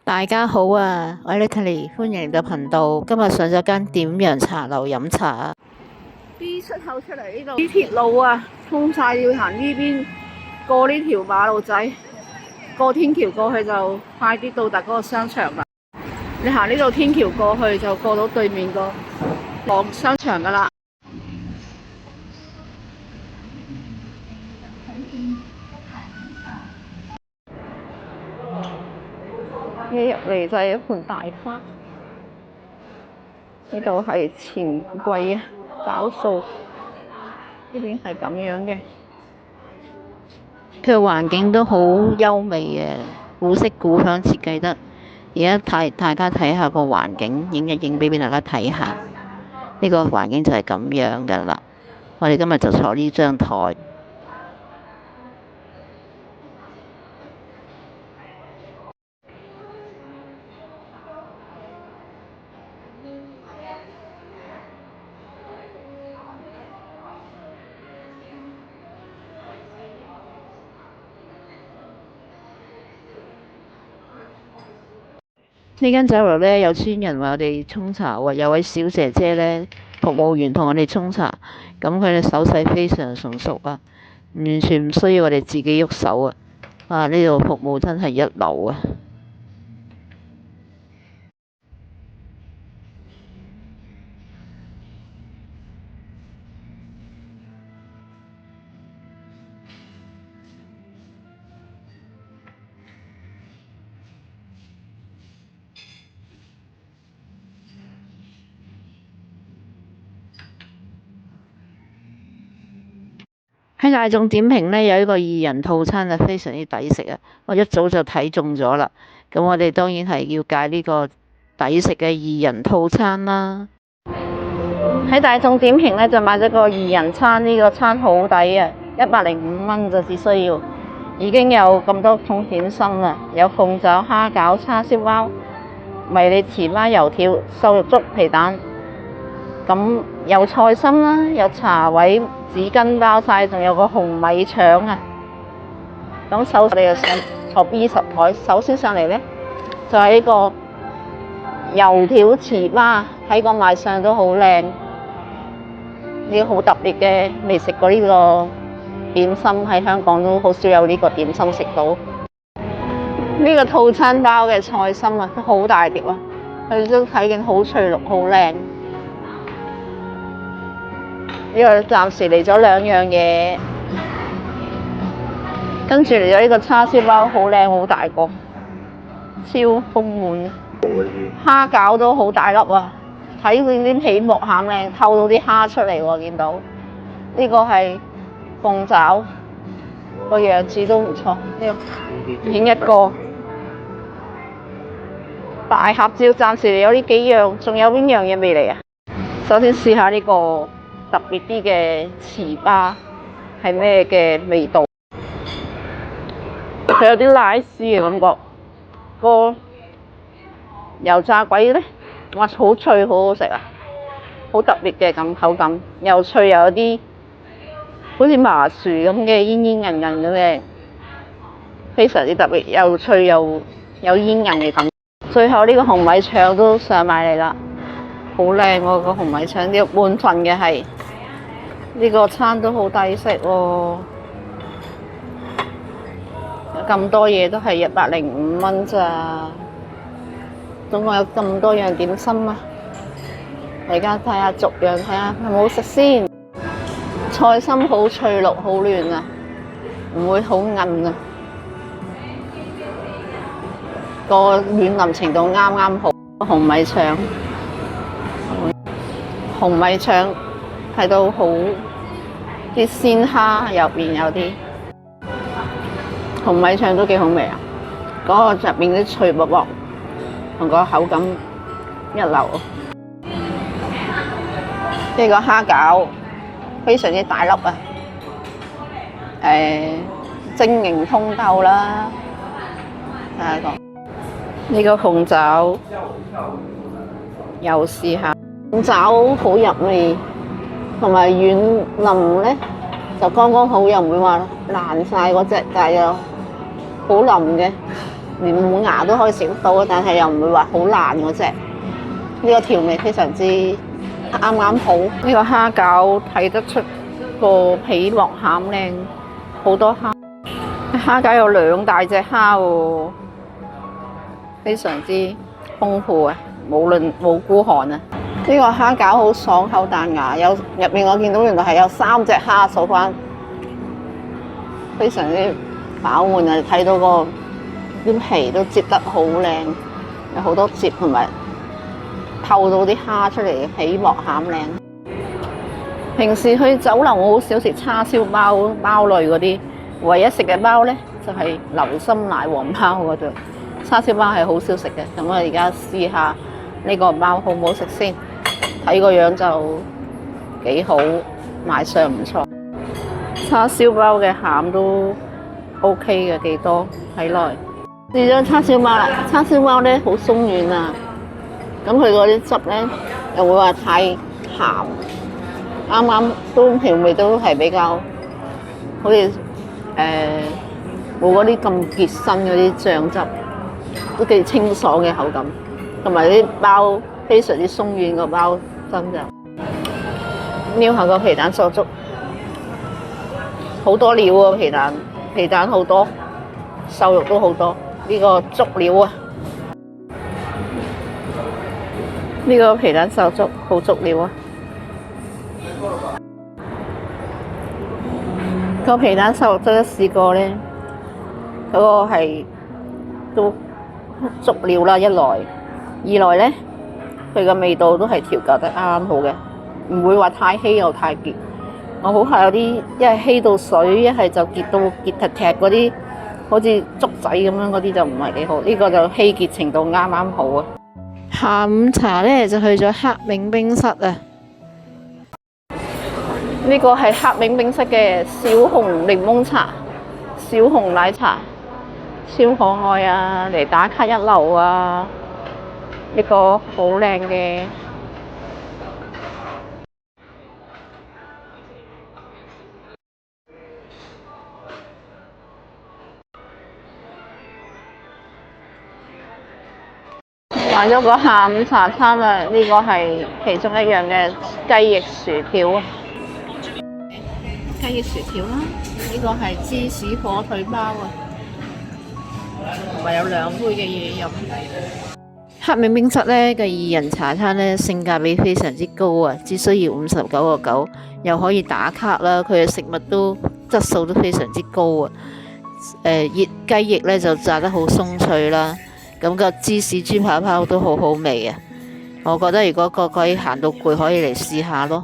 大家好啊，我係 Natalie，歡迎嚟到頻道。今日上咗間點陽茶樓飲茶啊。B 出口出嚟呢度，啲鐵路啊，通晒要行呢邊過呢條馬路仔，過天橋過去就快啲到達嗰個商場啦。你行呢度天橋過去就過到對面個網商場噶啦。一入嚟就係一盆大花，呢度係錢櫃啊，找數，呢邊係咁樣嘅。佢個環境都好優美嘅，古色古香設計得。而家大家睇下個環境，影一影俾大家睇下。呢個環境就係咁樣噶啦。我哋今日就坐呢張台。呢間酒樓呢，有專人為我哋沖茶喎，有位小姐姐呢，服務員同我哋沖茶，咁佢哋手勢非常純熟啊，完全唔需要我哋自己喐手啊！啊，呢度服務真係一流啊！喺大眾點評呢，有一個二人套餐啊，非常之抵食啊！我一早就睇中咗啦，咁我哋當然係要戒呢個抵食嘅二人套餐啦。喺大眾點評呢，就買咗個二人餐，呢個餐好抵啊，105蚊就只需要，已經有咁多種點心啦，有鳳爪、蝦餃、叉燒包、迷你糍粑、油條、瘦肉粥、皮蛋。咁有菜心啦，有茶位、紙巾包晒，仲有個紅米腸啊！咁首先我哋就上坐 B10台，首先上嚟呢，就係呢個油條糍粑，睇個賣相都好靚，呢個好特別嘅，未食過呢個點心，喺香港都好少有呢個點心食到。呢個套餐包嘅菜心啊，都好大碟啊，佢都睇見好翠綠，好靚。呢個暫時嚟咗2樣嘢，跟住嚟咗呢個叉燒包，好靚好大個，超豐滿。蝦餃都好大粒啊，睇佢啲皮薄餡靚，透到啲蝦出嚟喎，見到。呢個係鳳爪，個樣子都唔錯。呢個影一個大合照，暫時嚟咗呢幾樣，仲有邊樣嘢未嚟啊？首先試下呢個特別啲嘅糍粑係咩嘅味道？佢有啲奶絲嘅感覺，個油炸鬼呢，哇好脆，好好食啊！好特別嘅口感，又脆又有啲好似麻薯咁嘅煙煙韌韌咁嘅，非常之特別，又脆又有煙韌嘅感覺。最後呢個紅米腸都上埋嚟啦，好靚喎個紅米腸，啲滿份嘅係。呢個餐都好抵食喎，咁多嘢都係105蚊咋，總共有咁多樣點心啊！而家睇下逐樣睇下係咪好食先。菜心好翠綠，好嫩啊，唔會好韌啊，個軟腍程度啱啱好。紅米腸，紅米腸。睇到好啲鮮蝦入邊有啲紅米腸都幾好味啊！嗰個入邊啲脆卜卜同個口感一流。呢個蝦餃非常之大粒啊！晶瑩通透啦，睇下呢個鳳爪，又試下鳳爪好入味。同埋軟腍呢，就剛剛好，又唔會話爛晒嗰隻，但係又好腍嘅，連冇牙都可以食得到，但係又唔會話好爛嗰隻。呢個調味非常之啱啱好。呢個蝦餃睇得出個皮落餡靚，好多蝦。蝦餃有2大隻蝦喎，非常之豐富啊！冇孤寒啊！呢個蝦餃好爽口彈牙，入面我見到原來係有3隻蝦，數翻非常之飽滿啊！睇到啲皮都摺得好靚，有好多摺同埋透到啲蝦出嚟嘅皮膜餡靚。平時去酒樓我好少食叉燒包類嗰啲，唯一食嘅包咧就係流心奶黃包嗰種。叉燒包係好少食嘅，咁我而家試下呢個包好唔好食先。睇個樣就幾好，賣相唔錯。叉燒包嘅餡都 OK 嘅，幾多睇來。試咗叉燒包啦，叉燒包咧好鬆軟啊，咁佢嗰啲汁咧又會話太鹹，啱啱都調味都係比較好似冇嗰啲咁結身嗰啲醬汁，都幾清爽嘅口感，同埋啲包非常之鬆軟個包。真就撩下個皮蛋瘦粥，好多料啊！皮蛋好多，瘦肉都好多。呢個粥料啊，呢個皮蛋瘦粥好足料啊！個皮蛋瘦肉粥試過咧，嗰個係都足料啦，一來二來咧。佢嘅味道都係調教得啱啱好嘅，唔會話太稀又太結。我好怕有啲一係稀到水，一係就結到結踢踢嗰啲，好似粥仔咁樣嗰啲就唔係幾好。呢個就稀結程度啱啱好啊！下午茶咧就去咗黑冥冰室啊！呢個係黑冥冰室嘅小紅檸檬茶、小紅奶茶，超可愛啊！嚟打卡一流啊！一個好靚嘅買咗個下午茶餐啊！呢個係其中一樣嘅雞翼薯條啊，雞翼薯條啦，呢個係芝士火腿包啊，同埋有2杯嘅嘢飲。黑冥冰室咧嘅2人茶餐咧性價比非常之高啊，只需要59.9，又可以打卡啦。佢嘅食物都質素都非常之高啊。熱雞翼咧就炸得好鬆脆啦，咁個芝士豬扒包都好好味啊。我覺得如果個個行到攰可以嚟試下咯。